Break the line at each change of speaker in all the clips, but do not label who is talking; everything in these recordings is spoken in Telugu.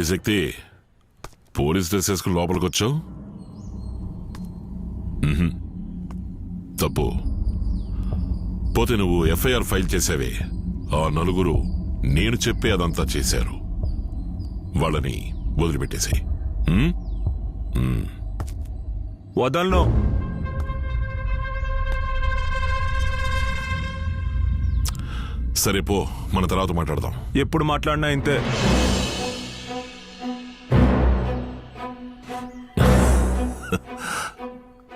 ఏంటి శక్తి, పోలీస్ డ్రెస్ వేసుకుని లోపలికి వచ్చావు? తప్పు. పోతే నువ్వు ఎఫ్ఐఆర్ ఫైల్ చేసావే, ఆ నలుగురు నేను చెప్పే అదంతా చేశారు. వాళ్ళని వదిలిపెట్టేసాయి.
వదలను.
సరే పో, మన తర్వాత మాట్లాడదాం.
ఎప్పుడు మాట్లాడినా ఇంతే.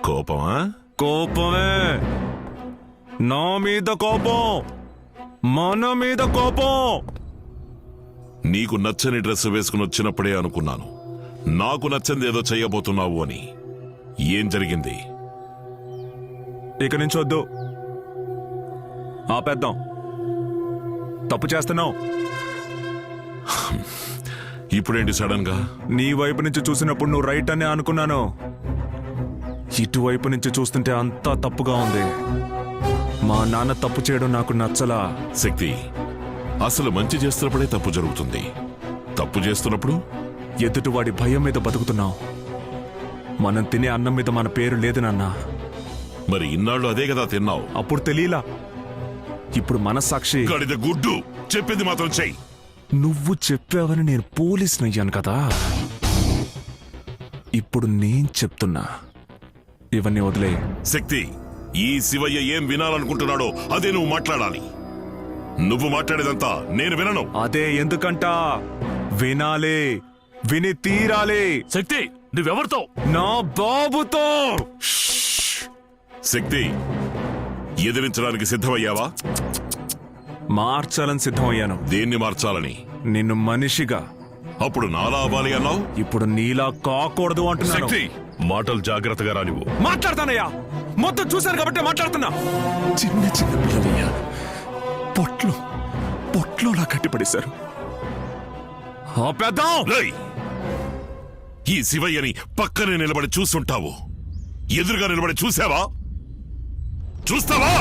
కోపమా?
కోపమే. నా మీద కోపం, మన మీద కోపం.
నీకు నచ్చని డ్రెస్ వేసుకుని వచ్చినప్పుడే అనుకున్నాను నాకు నచ్చంది ఏదో చెయ్యబోతున్నావు అని. ఏం జరిగింది?
ఇక నుంచి వద్దు, ఆపేద్దాం. తప్పు చేస్తున్నావు.
ఇప్పుడేంటి సడన్ గా?
నీ వైపు నుంచి చూసినప్పుడు నువ్వు రైట్ అనే అనుకున్నాను. ఇటువైపు నుంచి చూస్తుంటే అంతా తప్పుగా ఉంది. మా నాన్న తప్పు చేయడం నాకు నచ్చలా.
శక్తి, అసలు మంచి చేస్తున్నప్పుడే తప్పు జరుగుతుంది. తప్పు చేస్తున్నప్పుడు
ఎదుటివాడి భయం మీద బతుకుతున్నావు. మనం తినే అన్నం మీద మన పేరు లేదు నాన్న.
మరి ఇన్నాళ్ళు అదే కదా తిన్నావు.
అప్పుడు తెలియలా, ఇప్పుడు మనస్సాక్షి.
గడిద గుడ్డు, చెప్పింది మాత్రం చెయ్యి.
నువ్వు చెప్పావని నేను పోలీసునయ్యాను కదా. ఇప్పుడు నేను చెప్తున్నా, ఇవన్నీ వదిలే.
శక్తి, ఈ శివయ్య ఏం వినాలనుకుంటున్నాడో అదే నువ్వు మాట్లాడాలి. నువ్వు మాట్లాడేదంతా నేను వినను.
అదే ఎందుకంట, వినాలి, విని తీరాలి.
శక్తి, నువ్వెవరితో?
నా బాబుతో.
శక్తి, ఎదిరించడానికి సిద్ధమయ్యావా?
మార్చాలని సిద్ధమయ్యాను.
దేన్ని మార్చాలని?
నిన్ను మనిషిగా.
అప్పుడు నాలా అవ్వాలి అన్నావు.
ఇప్పుడు నీలా కాకూడదు అంటున్నాను.
శక్తి, మాటలు జాగ్రత్తగా రానివ్వు.
మాట్లాడతానయ్యా, మొత్తం చూశాను కాబట్టి మాట్లాడుతున్నా. చిన్న చిన్న పిల్లలయ్యా, పొట్లోలా కట్టిపడేశారు.
రేయ్, ఈ శివయ్యని పక్కనే నిలబడి చూస్తుంటావు, ఎదురుగా నిలబడి చూసావా? చూస్తావా?